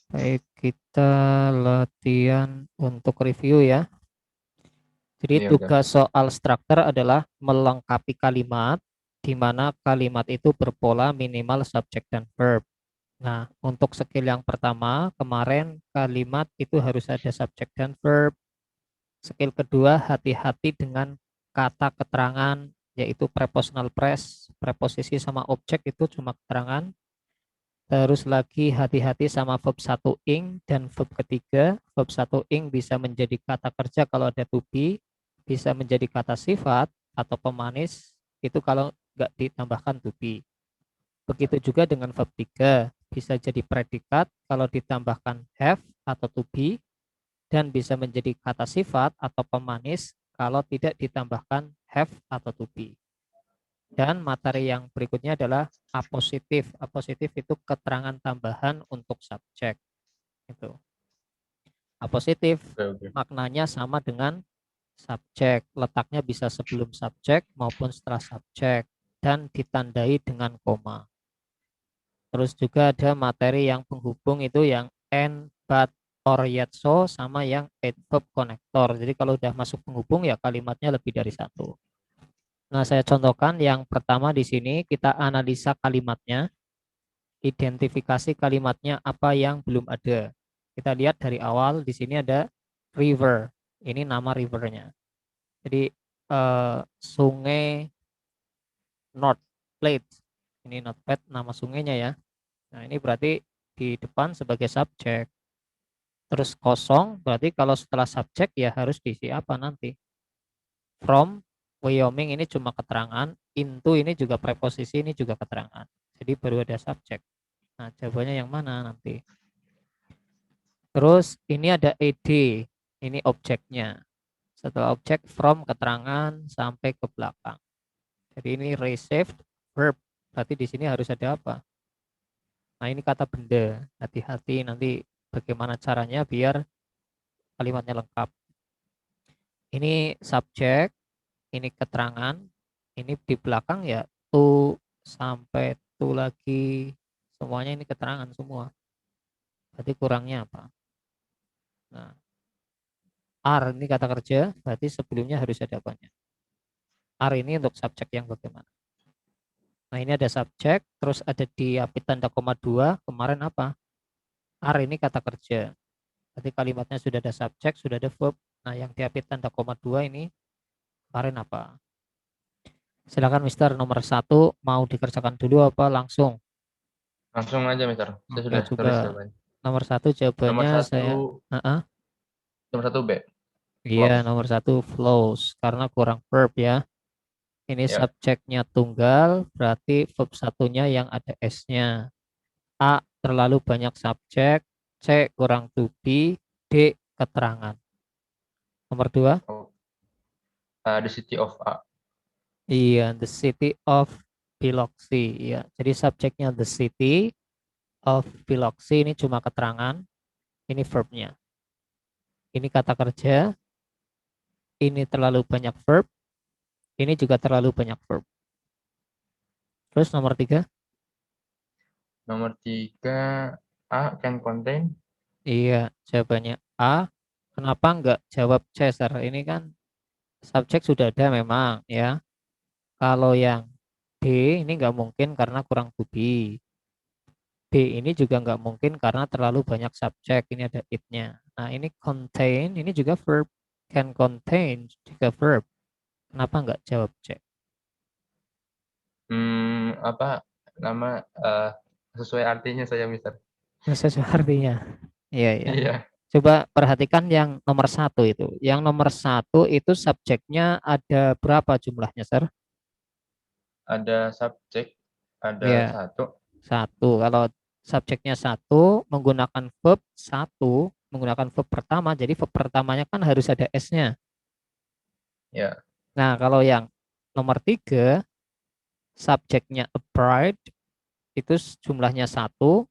Baik, kita latihan untuk review ya. Jadi Iya, Mister. tugas soal struktur adalah melengkapi kalimat, di mana kalimat itu berpola minimal subjek dan verb. Nah, untuk skill yang pertama, kemarin kalimat itu harus ada subjek dan verb. Skill kedua, hati-hati dengan kata keterangan, yaitu prepositional phrase, preposisi sama objek itu cuma keterangan. Terus lagi hati-hati sama verb satu ing dan verb ketiga. Verb satu ing bisa menjadi kata kerja kalau ada to be, bisa menjadi kata sifat atau pemanis, itu kalau nggak ditambahkan to be. Begitu juga dengan verb 3, bisa jadi predikat kalau ditambahkan have atau to be, dan bisa menjadi kata sifat atau pemanis kalau tidak ditambahkan have atau to be. Dan materi yang berikutnya adalah apositif. Apositif itu keterangan tambahan untuk subjek. Itu. Apositif Oke, oke. maknanya sama dengan subjek. Letaknya bisa sebelum subjek maupun setelah subjek dan ditandai dengan koma. Terus juga ada materi yang penghubung itu yang and, but, or, yet, so sama yang adverb connector. Jadi kalau udah masuk penghubung ya kalimatnya lebih dari satu. Nah, saya contohkan yang pertama di sini kita analisa kalimatnya, identifikasi kalimatnya apa yang belum ada. Kita lihat dari awal di sini ada river. Ini nama rivernya. Jadi sungai North Platte. Ini Notepad nama sungainya ya. Nah, ini berarti di depan sebagai subjek. Terus kosong berarti kalau setelah subjek ya harus diisi apa nanti? From Wyoming ini cuma keterangan, into ini juga preposisi, ini juga keterangan. Jadi baru ada subjek. Nah, jawabannya yang mana nanti? Terus ini ada ed, ini objeknya. Setelah objek from keterangan sampai ke belakang. Jadi ini received verb. Berarti di sini harus ada apa? Nah, ini kata benda. Hati-hati nanti bagaimana caranya biar kalimatnya lengkap. Ini subjek, ini keterangan, ini di belakang ya to sampai to lagi, semuanya ini keterangan semua. Berarti kurangnya apa? Nah, are ini kata kerja, berarti sebelumnya harus ada apanya? Are ini untuk subjek yang bagaimana? Nah, ini ada subjek, terus ada diapit tanda koma 2, kemarin apa? Are ini kata kerja. Berarti kalimatnya sudah ada subjek, sudah ada verb. Nah, yang diapit tanda koma 2 ini kemarin apa? Silakan Mister nomor satu mau dikerjakan dulu apa langsung? Langsung aja, Mister. Saya Oke, sudah coba tulis jawabannya. nomor satu Nomor jawabannya satu, saya. nomor satu B. Iya, Close. nomor satu flows karena kurang verb ya. Ini Ya. subjeknya tunggal, berarti verb satunya yang ada S-nya. A terlalu banyak subjek, C kurang to be, D keterangan. Nomor dua, Oh, the city of A. iya, the city of Biloxi. Iya, jadi subjeknya the city of Biloxi ini cuma keterangan, ini verbnya. Ini kata kerja, ini terlalu banyak verb, ini juga terlalu banyak verb. Terus nomor tiga, Nomor tiga, A can contain. iya, jawabannya A. Kenapa nggak jawab C, Sir? Ini kan subjek sudah ada memang ya. Kalau yang D ini nggak mungkin karena kurang to be. B ini juga nggak mungkin karena terlalu banyak subjek. Ini ada it-nya. Nah, ini contain, ini juga verb. Can contain juga verb. Kenapa nggak jawab C? Apa nama sesuai artinya saya, Mister. Sesuai artinya. Iya, iya. Iya. Coba perhatikan yang nomor satu itu. Yang nomor satu itu subjeknya ada berapa jumlahnya, Sir? Ada subjek, ada Ya, satu. satu. Kalau subjeknya satu, menggunakan verb pertama, jadi verb pertamanya kan harus ada S-nya. Ya. Nah, kalau yang nomor tiga, subjeknya a bride, itu jumlahnya satu.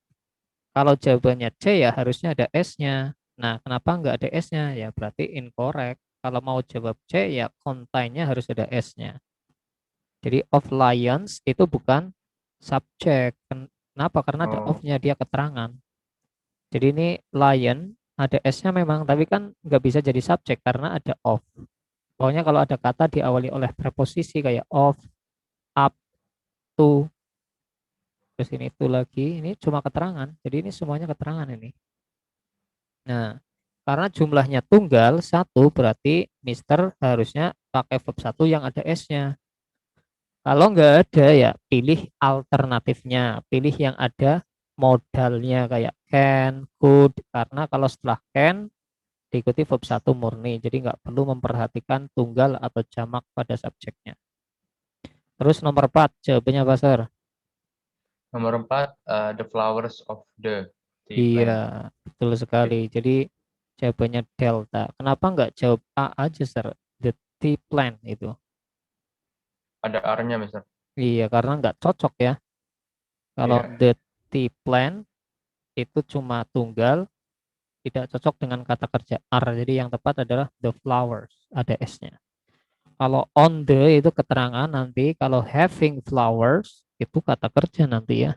Kalau jawabannya C ya harusnya ada S-nya. Nah, kenapa nggak ada S-nya? Ya berarti incorrect. Kalau mau jawab C ya contain-nya harus ada S-nya. Jadi of lions itu bukan subjek. Kenapa? Karena ada Oh, of-nya, dia keterangan. Jadi ini lion, ada S-nya memang, tapi kan nggak bisa jadi subjek karena ada of. Pokoknya kalau ada kata diawali oleh preposisi kayak of, up, to, terus ini to lagi, ini cuma keterangan. Jadi ini semuanya keterangan ini. Nah, karena jumlahnya tunggal, satu berarti Mister harusnya pakai verb satu yang ada S-nya. Kalau nggak ada ya pilih alternatifnya, pilih yang ada modalnya kayak can, could, karena kalau setelah can diikuti verb satu murni, jadi nggak perlu memperhatikan tunggal atau jamak pada subjeknya. Terus nomor 4, jawabannya apa, Sir? Nomor 4, the flowers of the tea Iya, plant. betul sekali. Jadi jawabannya delta. Kenapa nggak jawab A aja, Sir? The tea plant itu. Ada R-nya, Mister. Iya, karena nggak cocok ya. Kalau Iya. the tea plant itu cuma tunggal, tidak cocok dengan kata kerja are. Jadi yang tepat adalah the flowers, ada S-nya. Kalau on the itu keterangan nanti, kalau having flowers itu kata kerja nanti ya.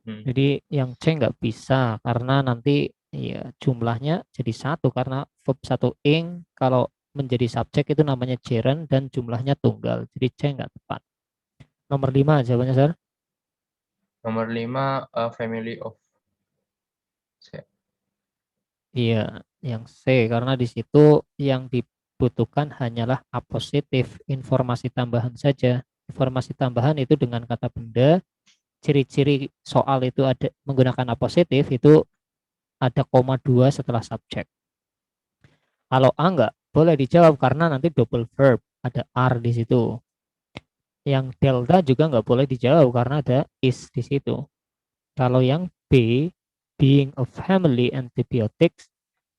Hmm. Jadi yang C nggak bisa karena nanti ya jumlahnya jadi satu karena verb satu ing kalau menjadi subjek itu namanya gerund dan jumlahnya tunggal. Jadi C nggak tepat. Nomor 5 jawabannya, Sir. Nomor 5, a family of. Iya, yang C karena di situ yang dibutuhkan hanyalah apositif, informasi tambahan saja. Informasi tambahan itu dengan kata benda, ciri-ciri soal itu ada menggunakan apositif itu ada koma 2 setelah subjek. Kalau A enggak boleh dijawab karena nanti double verb, ada are di situ. Yang delta juga nggak boleh dijawab karena ada is di situ. Kalau yang B, being a family antibiotics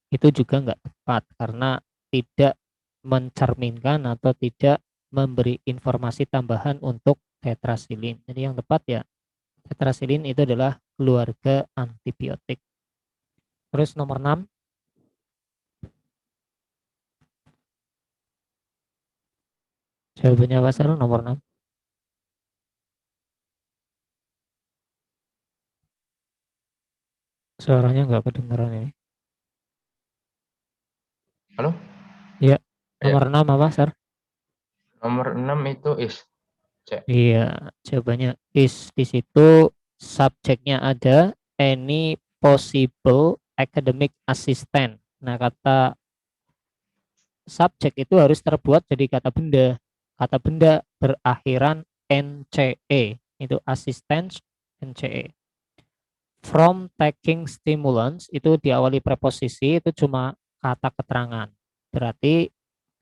itu juga nggak tepat karena tidak mencerminkan atau tidak memberi informasi tambahan untuk tetrasilin. Jadi yang tepat ya tetrasilin itu adalah keluarga antibiotik. Terus nomor 6, jawabannya apa, Sar? Nomor 6. Suaranya nggak kedengaran ini. Halo? Ya, Ya. nomor 6 apa, Sar? Nomor 6 itu is. C. Iya, jawabannya is di situ subjeknya ada any possible academic assistant. Nah, kata subjek itu harus terbuat jadi kata benda. Kata benda berakhiran NCE, itu assistance NCE. From taking stimulants itu diawali preposisi itu cuma kata keterangan. Berarti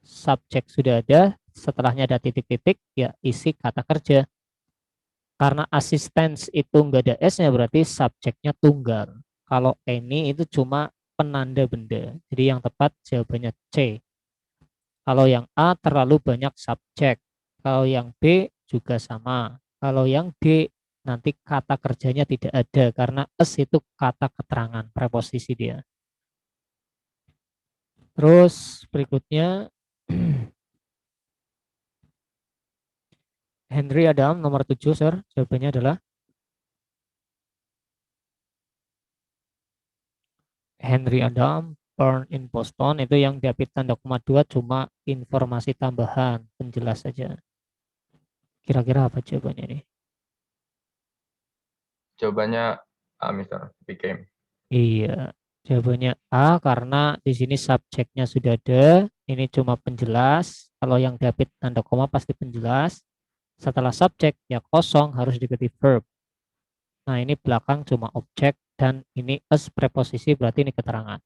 subjek sudah ada, setelahnya ada titik-titik, ya isi kata kerja. Karena assistance itu enggak ada S-nya berarti subjeknya tunggal. Kalau any itu cuma penanda benda. Jadi yang tepat jawabannya C. Kalau yang A terlalu banyak subjek. Kalau yang B juga sama. Kalau yang D nanti kata kerjanya tidak ada karena S itu kata keterangan, preposisi dia. Terus berikutnya Henry Adam nomor 7, Sir. Jawabannya adalah Henry Adam Born in Boston itu yang David tanda koma 2 cuma informasi tambahan, penjelas saja. Kira-kira apa jawabannya nih? Jawabannya A, Mister. Became. Iya, jawabannya A karena di sini subjeknya sudah ada, ini cuma penjelas. Kalau yang David tanda koma pasti penjelas. Setelah subjek ya kosong harus diganti verb. Nah, ini belakang cuma objek dan ini as preposisi berarti ini keterangan.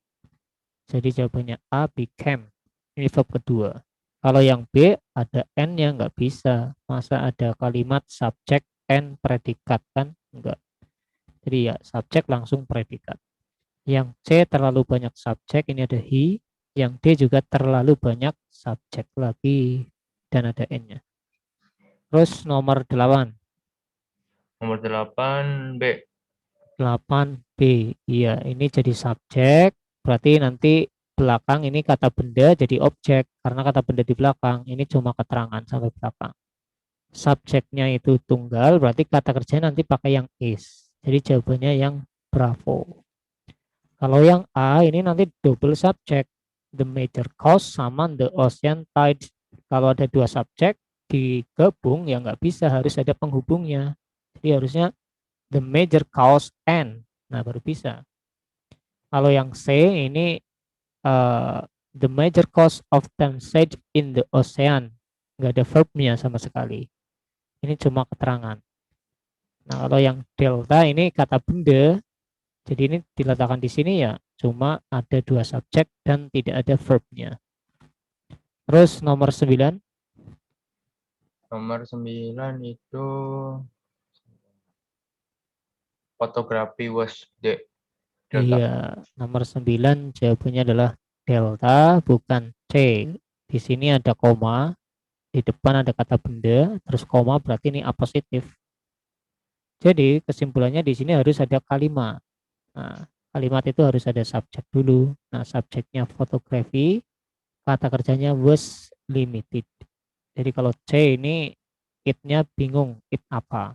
Jadi jawabannya A became. Ini verb kedua. Kalau yang B ada N yang nggak bisa. Masa ada kalimat subjek N predikat kan? Enggak. Jadi ya subjek langsung predikat. Yang C terlalu banyak subjek, ini ada he. Yang D juga terlalu banyak subjek lagi dan ada N-nya. Terus nomor 8. Nomor 8, B. 8B. Iya, ini jadi subjek. Berarti nanti belakang ini kata benda jadi objek. Karena kata benda di belakang. Ini cuma keterangan sampai belakang. Subjeknya itu tunggal. Berarti kata kerja nanti pakai yang is. Jadi jawabannya yang Bravo. Kalau yang A ini nanti double subject. The major cause sama the ocean tides. Kalau ada dua subjek digabung ya nggak bisa, harus ada penghubungnya. Jadi harusnya the major cause and. Nah baru bisa. Kalau yang C ini the major cause of temperature in the ocean. Nggak ada verbnya sama sekali. Ini cuma keterangan. Nah kalau yang delta ini kata benda. Jadi ini diletakkan di sini ya, cuma ada dua subjek dan tidak ada verbnya. Terus nomor 9, Nomor 9 itu photography was the delta. iya, nomor 9 jawabannya adalah delta, bukan C. Di sini ada koma, di depan ada kata benda, terus koma berarti ini apositif. Jadi kesimpulannya di sini harus ada kalimat. Nah, kalimat itu harus ada subjek dulu. Nah, subjeknya fotografi, kata kerjanya was limited. Jadi kalau C ini it-nya bingung, it apa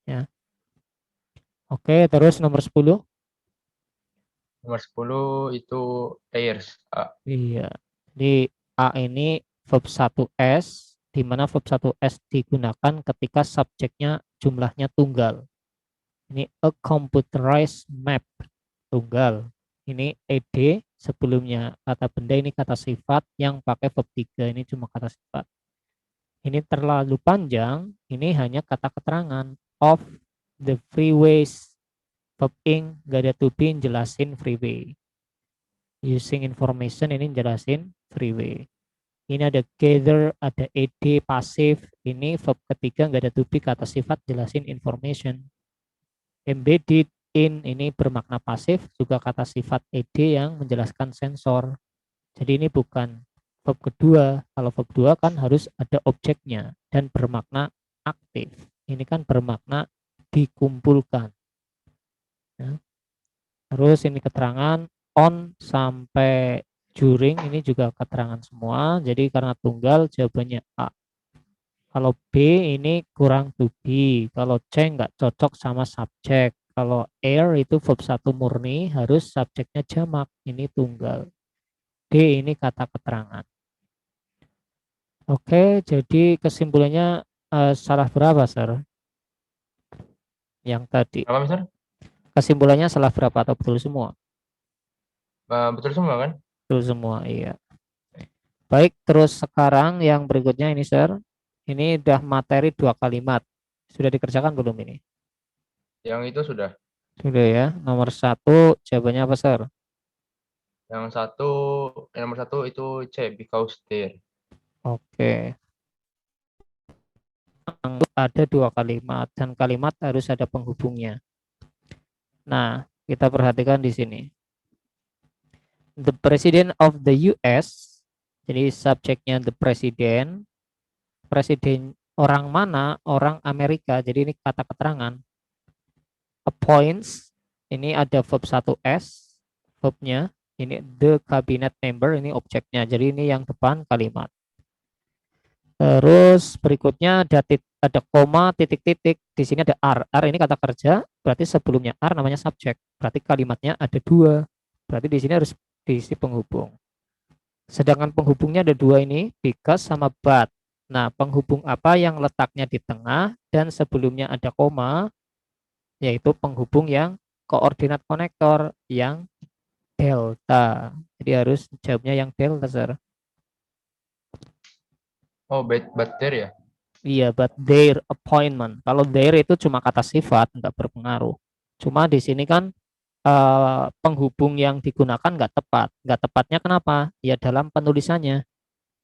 ya. Oke, terus nomor 10. Nomor 10 itu airs. Iya. Jadi A ini verb 1S di mana verb 1S digunakan ketika subjeknya jumlahnya tunggal. Ini a computerized map tunggal. Ini ed sebelumnya kata benda, ini kata sifat yang pakai verb 3, ini cuma kata sifat. Ini terlalu panjang, ini hanya kata keterangan of the freeways. Verb ing gak ada to be jelasin freeway. Using information ini jelasin freeway. Ini ada gather, ada ed pasif. Ini verb ketiga nggak ada to be kata sifat jelasin information. Embedded in ini bermakna pasif, juga kata sifat ed yang menjelaskan sensor. Jadi ini bukan verb kedua. Kalau verb dua kan harus ada objeknya dan bermakna aktif. Ini kan bermakna dikumpulkan. Ya. Terus ini keterangan on sampai during ini juga keterangan semua. Jadi karena tunggal jawabannya A. Kalau B ini kurang to be. Kalau C nggak cocok sama subjek. Kalau air itu verb satu murni harus subjeknya jamak. Ini tunggal. D ini kata keterangan. Oke, jadi kesimpulannya salah berapa, Sir? Yang tadi. Apa, Mister? Kesimpulannya salah berapa atau betul semua? Betul semua kan? Betul semua, iya. Baik, terus sekarang yang berikutnya ini, Sir. Ini udah materi dua kalimat. Sudah dikerjakan belum ini? Yang itu sudah. Sudah ya. Nomor satu, jawabannya apa, Sir? Yang satu, nomor satu itu C, because there. Oke. Ada dua kalimat dan kalimat harus ada penghubungnya. Nah, kita perhatikan di sini. The President of the US, jadi subjeknya the President, presiden orang mana? Orang Amerika. Jadi ini kata keterangan. Appoints, ini ada verb 1S, verbnya. Ini the cabinet member, ini objeknya. Jadi ini yang depan kalimat. Terus berikutnya ada koma, titik-titik. Di sini ada R. R ini kata kerja, berarti sebelumnya R namanya subjek. Berarti kalimatnya ada dua. Berarti di sini harus diisi penghubung. Sedangkan penghubungnya ada dua ini, because sama but. Nah, penghubung apa yang letaknya di tengah dan sebelumnya ada koma, yaitu penghubung yang koordinat konektor yang delta. Jadi harus jawabnya yang delta, Sir. Oh, but there ya? Iya, but their appointment. Kalau their itu cuma kata sifat, nggak berpengaruh. Cuma di sini kan penghubung yang digunakan nggak tepat. Nggak tepatnya kenapa? Ya dalam penulisannya.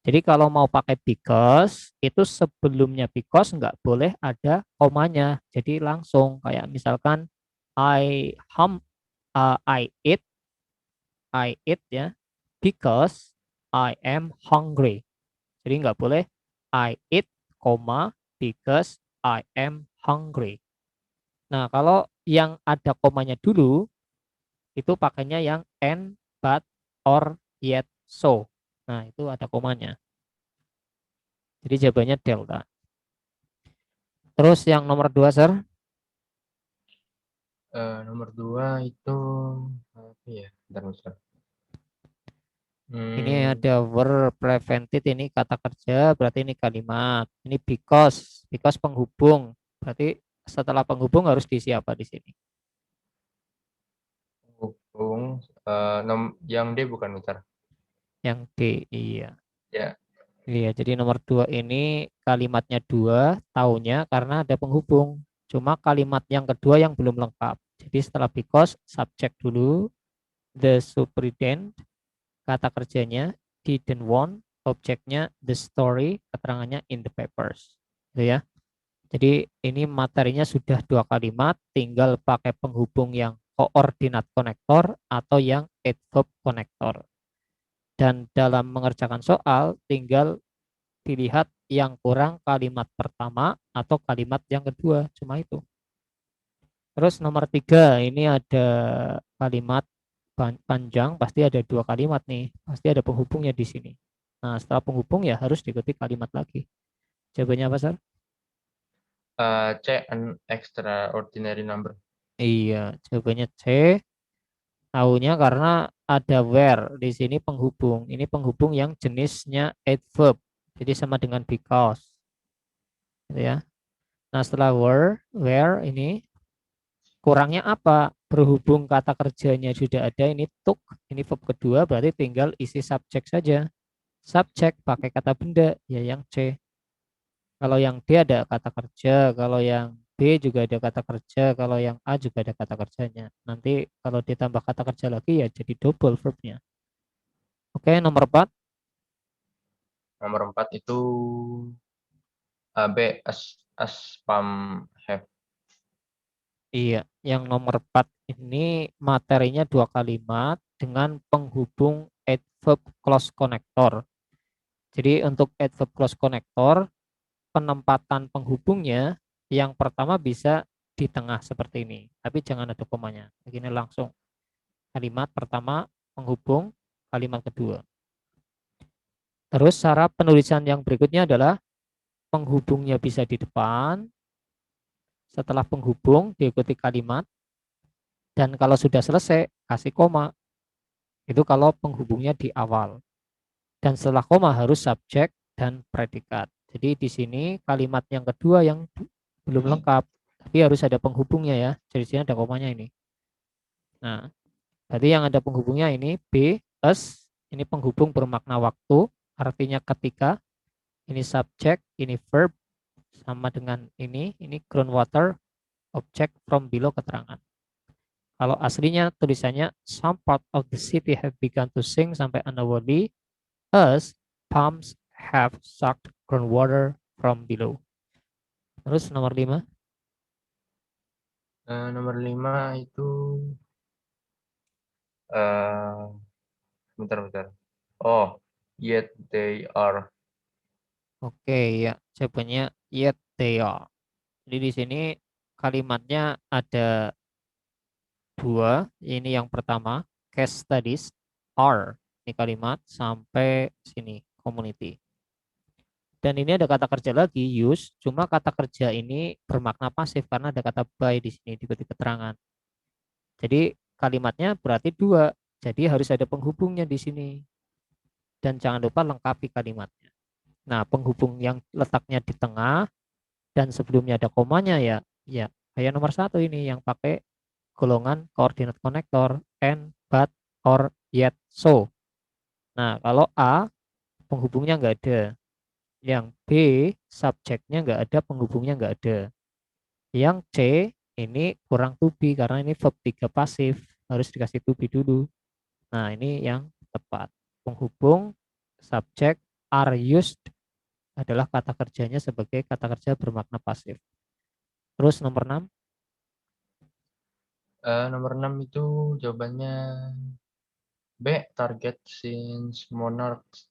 Jadi kalau mau pakai because, itu sebelumnya because nggak boleh ada komanya. Jadi langsung kayak misalkan I hum, I eat ya, because I am hungry. Jadi nggak boleh I eat, because I am hungry. Nah, kalau yang ada komanya dulu, itu pakainya yang and, but, or, yet, so. Nah, itu ada komanya. Jadi jawabannya delta. Terus yang nomor 2, Sir. Nomor 2 itu apa ya? Bentar. Ini Hmm, ada were prevented, ini kata kerja, berarti ini kalimat. Ini because penghubung. Berarti setelah penghubung harus diisi apa di sini? hubung. Yang D bukan bentar. Yang D, iya. Ya. Iya, jadi nomor 2 ini kalimatnya dua, taunya karena ada penghubung. Cuma kalimat yang kedua yang belum lengkap. Jadi setelah because, subject dulu, the superintendent, kata kerjanya, didn't want, objeknya, the story, keterangannya in the papers. Gitu ya. Jadi ini materinya sudah dua kalimat, tinggal pakai penghubung yang koordinat konektor atau yang adverb konektor. Dan dalam mengerjakan soal, tinggal dilihat yang kurang kalimat pertama atau kalimat yang kedua, cuma itu. Terus nomor 3, ini ada kalimat panjang, pasti ada dua kalimat nih, pasti ada penghubungnya di sini. Nah, setelah penghubung ya harus diikuti kalimat lagi. Jawabannya apa, Sar? C, an extraordinary number. Iya, jawabannya C. Tahunya karena ada where di sini penghubung. Ini penghubung yang jenisnya adverb. Jadi sama dengan because, gitu ya. Nah, setelah where ini kurangnya apa? Berhubung kata kerjanya sudah ada, ini took, ini verb kedua, berarti tinggal isi subjek saja. Subjek pakai kata benda, ya yang C. Kalau yang D ada kata kerja, kalau yang B juga ada kata kerja, kalau yang A juga ada kata kerjanya. Nanti kalau ditambah kata kerja lagi ya jadi double verbnya. Oke, nomor 4. Nomor 4 itu B, spam have. Iya, yang nomor 4 ini materinya dua kalimat dengan penghubung adverb clause connector. Jadi untuk adverb clause connector, penempatan penghubungnya yang pertama bisa di tengah seperti ini, tapi jangan ada komanya. Begini langsung. Kalimat pertama penghubung kalimat kedua. Terus cara penulisan yang berikutnya adalah penghubungnya bisa di depan, setelah penghubung diikuti kalimat, dan kalau sudah selesai kasih koma. Itu kalau penghubungnya di awal. Dan setelah koma harus subjek dan predikat. Jadi di sini kalimat yang kedua yang belum lengkap, tapi harus ada penghubungnya ya. Jadi di sini ada komanya ini. Nah, berarti yang ada penghubungnya ini B, S, ini penghubung bermakna waktu, artinya ketika, ini subjek, ini verb, sama dengan ini groundwater, object from below keterangan. Kalau aslinya tulisannya some part of the city have begun to sink sampai unawardly as pumps have sucked groundwater from below. Terus nomor 5. Nomor 5 itu eh bentar. Oh, yet they are. Oke, ya, jawabannya yet they are. Jadi di sini kalimatnya ada dua. Ini yang pertama, case studies are. Ini kalimat sampai sini, community. Dan ini ada kata kerja lagi, use. Cuma kata kerja ini bermakna pasif karena ada kata by di sini diikuti keterangan. Jadi kalimatnya berarti dua. Jadi harus ada penghubungnya di sini. Dan jangan lupa lengkapi kalimatnya. Nah, penghubung yang letaknya di tengah dan sebelumnya ada komanya ya, ya kayak nomor 1 ini yang pakai golongan koordinat konektor and, but, or, yet, so. Nah, kalau A penghubungnya nggak ada. Yang B subjeknya nggak ada, penghubungnya nggak ada. Yang C ini kurang to be karena ini verb 3 pasif, harus dikasih to be dulu. Nah, ini yang tepat. Penghubung subjek are used adalah kata kerjanya sebagai kata kerja bermakna pasif. Terus nomor 6. Nomor 6 itu jawabannya B, target since monarchs.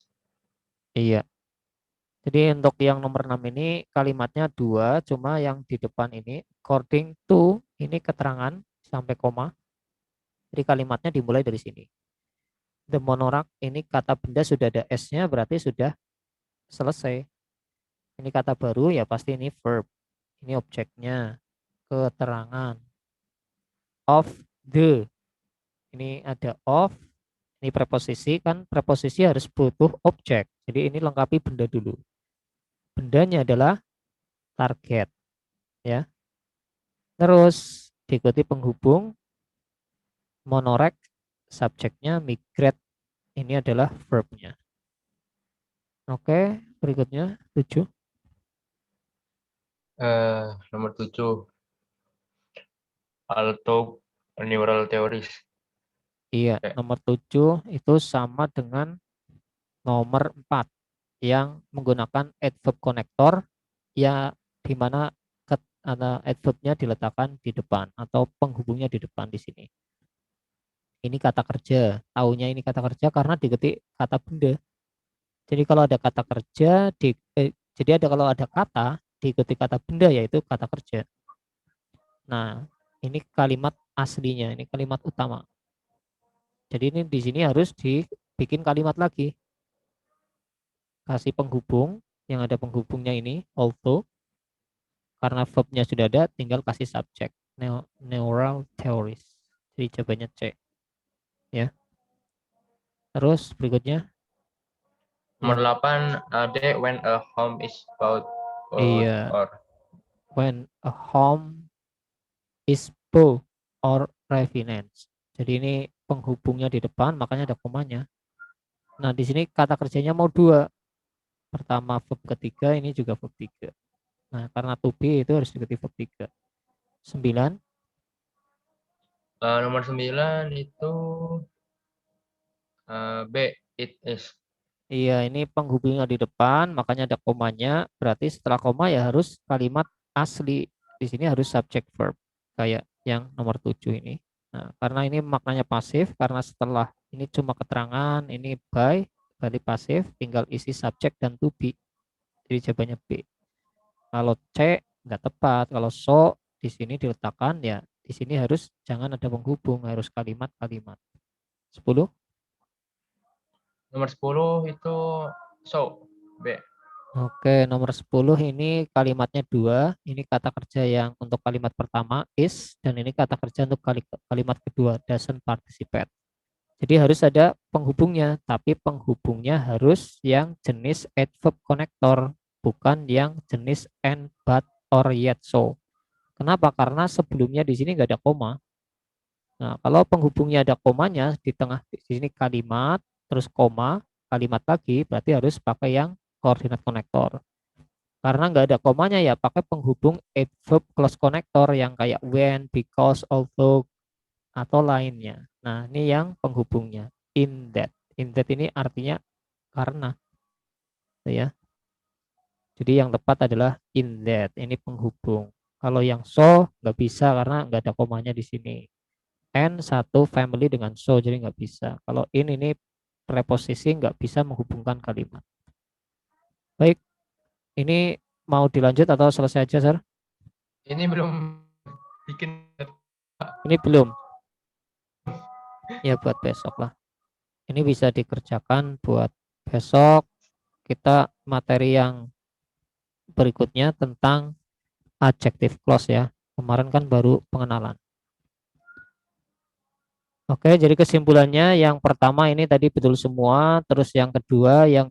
Iya. Jadi untuk yang nomor 6 ini kalimatnya dua, cuma yang di depan ini according to ini keterangan sampai koma. Jadi kalimatnya dimulai dari sini. The monarch ini kata benda sudah ada S-nya berarti sudah selesai. Ini kata baru ya pasti ini verb. Ini objeknya, keterangan. of the. Ini ada of, ini preposisi, kan preposisi harus butuh objek. Jadi ini lengkapi benda dulu. Bendanya adalah target, ya. Terus diikuti penghubung, monorek, subjeknya, migrate, ini adalah verbnya. Oke, berikutnya 7. Nomor 7, alto neural theories. Iya, Oke. nomor 7 itu sama dengan nomor 4 yang menggunakan adverb connector, ya, di mana adverbnya diletakkan di depan atau penghubungnya di depan di sini. Ini kata kerja, taunya ini kata kerja karena diketik kata benda. Jadi kalau ada kata kerja jadi kalau ada kata diikuti kata benda, yaitu kata kerja. Nah, ini kalimat aslinya, ini kalimat utama. Jadi ini di sini harus dibikin kalimat lagi. Kasih penghubung, yang ada penghubungnya ini although, karena verbnya sudah ada, tinggal kasih subjek. Neural theories. Jadi jawabannya C, ya. Terus berikutnya Nomor yang 8, D, when a home is bought iya, or. when a home is bought or refinanced. Jadi ini penghubungnya di depan, makanya ada komanya. Nah, di sini kata kerjanya mau dua. Pertama verb ketiga, ini juga verb tiga. Nah, karena to be itu harus diganti verb tiga. 9. Nomor 9 itu B, it is. Iya, ini penghubungnya di depan, makanya ada komanya. Berarti setelah koma ya harus kalimat asli. Di sini harus subject verb. Kayak yang nomor 7 ini. Nah, karena ini maknanya pasif, karena setelah ini cuma keterangan, ini by, berarti pasif, tinggal isi subject dan to be. Jadi jawabannya B. Kalau C nggak tepat. Kalau so di sini diletakkan, ya di sini harus jangan ada penghubung, harus kalimat-kalimat. 10. Nomor 10 itu so, B. Oke, nomor 10 ini kalimatnya dua. Ini kata kerja yang untuk kalimat pertama is, dan ini kata kerja untuk kalimat kedua doesn't participate. Jadi harus ada penghubungnya, tapi penghubungnya harus yang jenis adverb connector, bukan yang jenis and, but, or, yet, so. Kenapa? Karena sebelumnya di sini nggak ada koma. Nah, kalau penghubungnya ada komanya di tengah di sini kalimat, terus koma, kalimat lagi, berarti harus pakai yang koordinat konektor. Karena nggak ada komanya, ya pakai penghubung adverb close connector yang kayak when, because, although, atau lainnya. Nah, ini yang penghubungnya. In that. In that ini artinya karena, ya. Jadi yang tepat adalah in that. Ini penghubung. Kalau yang so nggak bisa karena nggak ada komanya di sini. And satu family dengan so, jadi nggak bisa. Kalau in ini preposisi nggak bisa menghubungkan kalimat. Baik, ini mau dilanjut atau selesai aja, Sir? Ini belum bikin. Ini belum. Ya buat besok lah. Ini bisa dikerjakan buat besok. Kita materi yang berikutnya tentang adjective clause, ya. Kemarin kan baru pengenalan. Oke, jadi kesimpulannya yang pertama ini tadi betul semua, terus yang kedua yang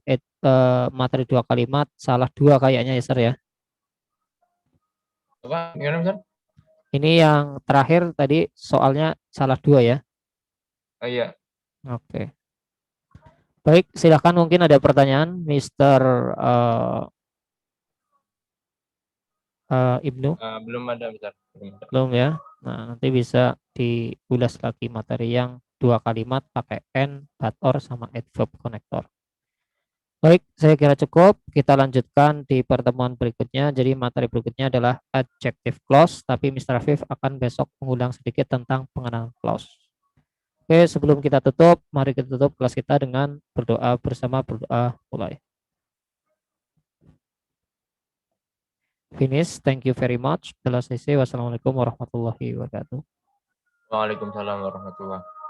materi dua kalimat salah dua kayaknya, ya, Sir, ya. Apa? Gimana, Mister? Ini yang terakhir tadi soalnya salah dua, ya. Oh iya, Oke. Baik, silahkan mungkin ada pertanyaan, Mister Ibnu. belum ada, Mister. Belum ada. Belum, ya. Nah, nanti bisa diulas lagi materi yang dua kalimat pakai and, but, or, sama adverb connector. Baik, saya kira cukup. Kita lanjutkan di pertemuan berikutnya. Jadi materi berikutnya adalah adjective clause, tapi Mr. Afif akan besok mengulang sedikit tentang pengenalan clause. Oke, sebelum kita tutup, mari kita tutup kelas kita dengan berdoa bersama. Berdoa mulai. Finish. Thank you very much. Wassalamualaikum warahmatullahi wabarakatuh. Waalaikumsalam warahmatullahi.